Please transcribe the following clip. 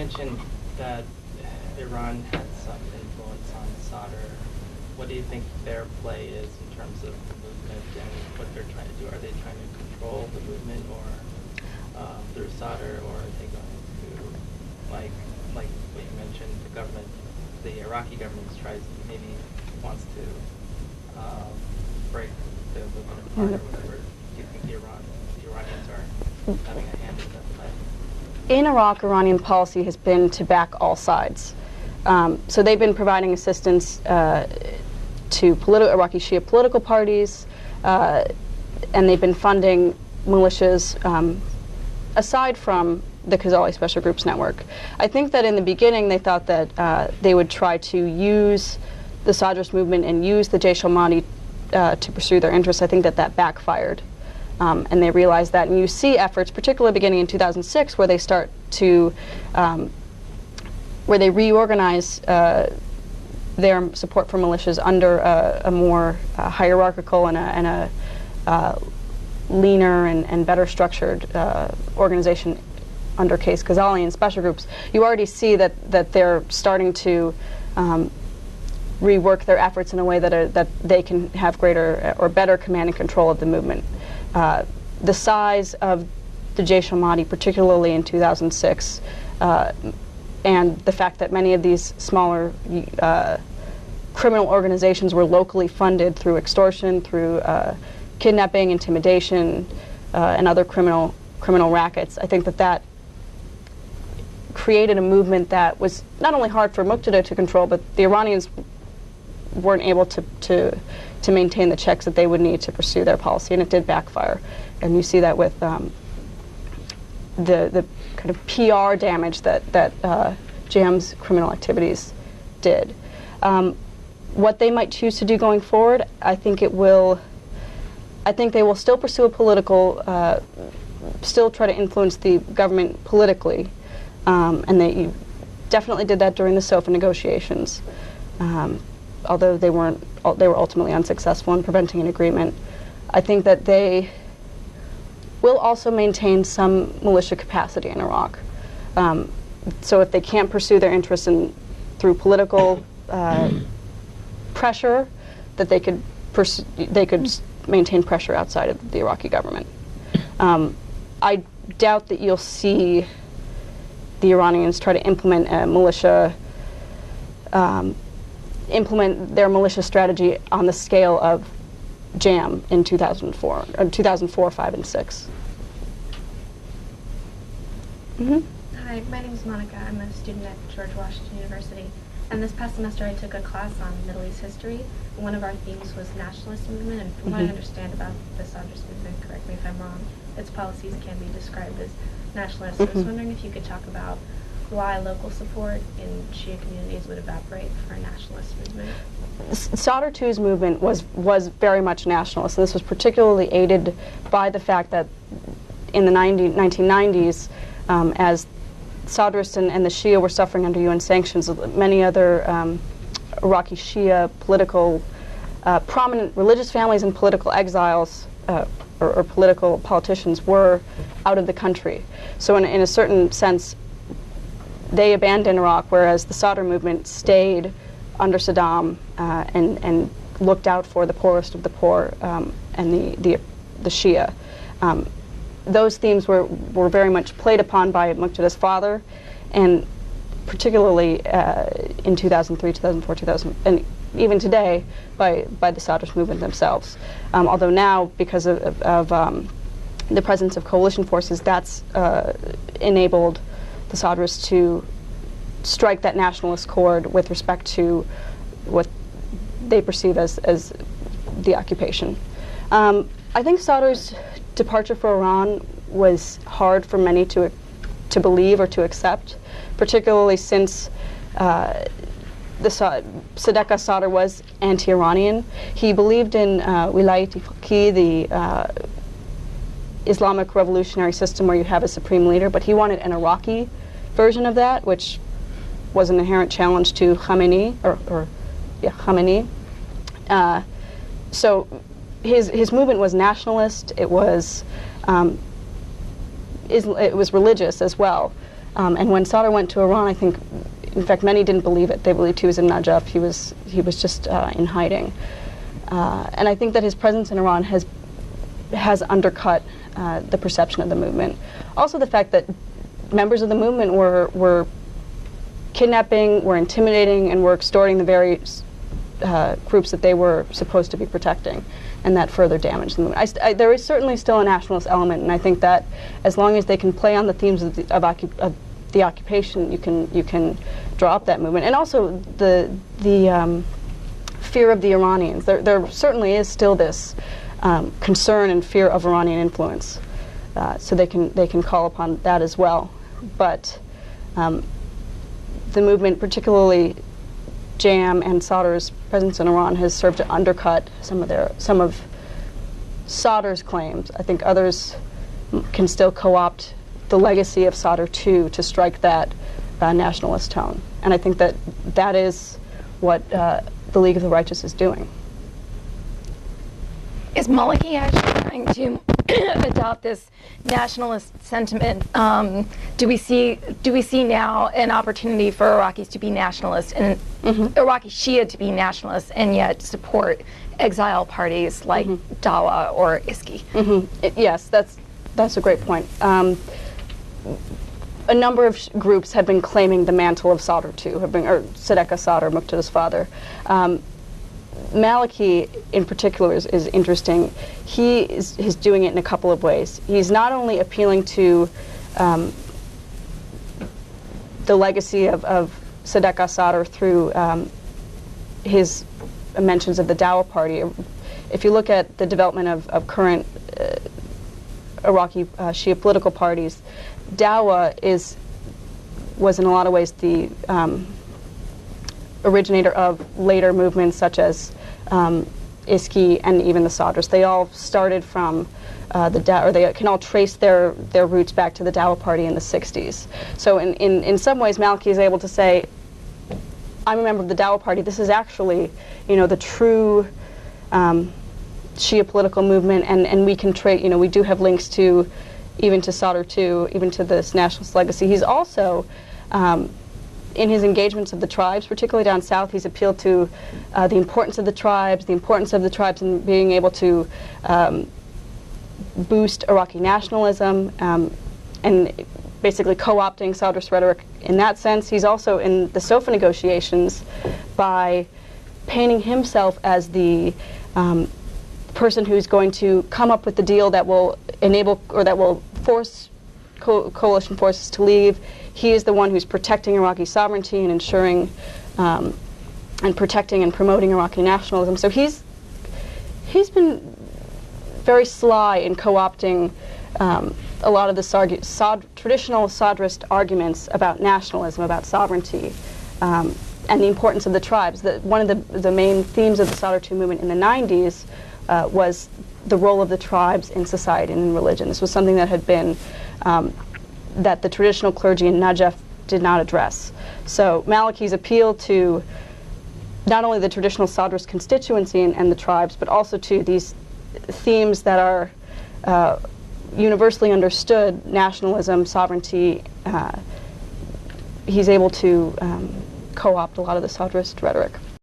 mentioned that Iran had some influence on Sadr. What do you think their play is in terms of the movement and what they're trying to do? Are they trying to control the movement or through Sadr, or are they going to, like what you mentioned, the government, the Iraqi government maybe wants to break the movement apart or whatever? Do you think the Iranians are having a hand in that play? In Iraq, Iranian policy has been to back all sides. So they've been providing assistance to Iraqi Shia political parties, and they've been funding militias aside from the Khazali Special Groups Network. I think that in the beginning they thought that they would try to use the Sadrist movement and use the Jaish al-Mahdi to pursue their interests. I think that backfired. And they realized that. And you see efforts, particularly beginning in 2006, where they start to, where they reorganize their support for militias under a more hierarchical and a leaner and better structured organization under Case Khazali and special groups. You already see that they're starting to rework their efforts in a way that they can have greater or better command and control of the movement. The size of the Jaish al-Mahdi, particularly in 2006, and the fact that many of these smaller criminal organizations were locally funded through extortion, through kidnapping, intimidation, and other criminal rackets. I think that created a movement that was not only hard for Muqtada to control, but the Iranians weren't able to maintain the checks that they would need to pursue their policy, and it did backfire. And you see that with the kind of PR damage that JM's criminal activities did. What they might choose to do going forward, I think they will still pursue a political, still try to influence the government politically, and they definitely did that during the SOFA negotiations. Although they were ultimately unsuccessful in preventing an agreement. I think that they will also maintain some militia capacity in Iraq. So if they can't pursue their interests through political pressure, that they could maintain pressure outside of the Iraqi government. I doubt that you'll see the Iranians try to implement a militia. Implement their militia strategy on the scale of JAM in 2004, 5, and 6. Hi, my name is Monica. I'm a student at George Washington University. And this past semester I took a class on Middle East history. One of our themes was nationalist movement, and from what I understand about the Sadrist movement, correct me if I'm wrong, its policies can be described as nationalist. So I was wondering if you could talk about why local support in Shia communities would evaporate for a nationalist movement. Sadr II's movement was very much nationalist. This was particularly aided by the fact that in the 1990s, as Sadrists and the Shia were suffering under UN sanctions, many other Iraqi Shia political, prominent religious families and political exiles or political politicians were out of the country. So in a certain sense, they abandoned Iraq, whereas the Sadr movement stayed under Saddam and looked out for the poorest of the poor and the Shia. Those themes were very much played upon by Muqtada's father, and particularly in 2003, 2004, 2000, and even today by the Sadrist movement themselves. Although now, because of the presence of coalition forces, that's enabled the Sadrists to strike that nationalist chord with respect to what they perceive as the occupation. I think Sadr's departure for Iran was hard for many to believe or to accept, particularly since Sadegh Sadr was anti-Iranian. He believed in Wilayat-e-Faqih, the Islamic revolutionary system where you have a supreme leader, but he wanted an Iraqi version of that, which was an inherent challenge to Khamenei, Khamenei. So his movement was nationalist. It was religious as well. And when Sadr went to Iran, I think, in fact, many didn't believe it. They believed he was in Najaf. He was just in hiding. And I think that his presence in Iran has undercut the perception of the movement. Also, the fact that members of the movement were kidnapping, were intimidating, and were extorting the very groups that they were supposed to be protecting, and that further damaged the movement. There is certainly still a nationalist element, and I think that as long as they can play on the themes of the occupation, you can draw up that movement. And also the fear of the Iranians. There certainly is still this concern and fear of Iranian influence, so they can call upon that as well. But the movement, particularly Jam and Sadr's presence in Iran, has served to undercut some of Sadr's claims. I think others can still co-opt the legacy of Sadr II to strike that nationalist tone. And I think that is what the League of the Righteous is doing. Is Maliki actually trying to adopt this nationalist sentiment? Do we see now an opportunity for Iraqis to be nationalists and Iraqi Shia to be nationalists and yet support exile parties like Dawa or ISKI? Yes, that's a great point. A number of groups have been claiming the mantle of Sadr II, or Sadegh Sadr, Muqtada's father. Maliki, in particular, is interesting. He is doing it in a couple of ways. He's not only appealing to the legacy of Sadegh Sadr through his mentions of the Dawa party. If you look at the development of current Iraqi Shia political parties, Dawa was in a lot of ways the originator of later movements such as ISKI and even the Sadrists. They all started from the Dawa, or they can all trace their roots back to the Dawa party in the 60s. So in some ways, Maliki is able to say, I'm a member of the Dawa party. This is actually, the true Shia political movement, and we can we do have links to, even to Sadr II, even to this nationalist legacy. He's also, in his engagements of the tribes, particularly down south, he's appealed to the importance of the tribes in being able to boost Iraqi nationalism, and basically co-opting Sadrist rhetoric in that sense. He's also in the SOFA negotiations by painting himself as the person who's going to come up with the deal that will enable, or that will force coalition forces to leave. He is the one who's protecting Iraqi sovereignty and ensuring and protecting and promoting Iraqi nationalism. So he's been very sly in co-opting a lot of the traditional Sadrist arguments about nationalism, about sovereignty, and the importance of the tribes. One of the main themes of the Sadr II movement in the 90s was the role of the tribes in society and in religion. This was something that had been, that the traditional clergy in Najaf did not address. So Maliki's appeal to not only the traditional Sadrist constituency and the tribes, but also to these themes that are universally understood: nationalism, sovereignty. He's able to co-opt a lot of the Sadrist rhetoric.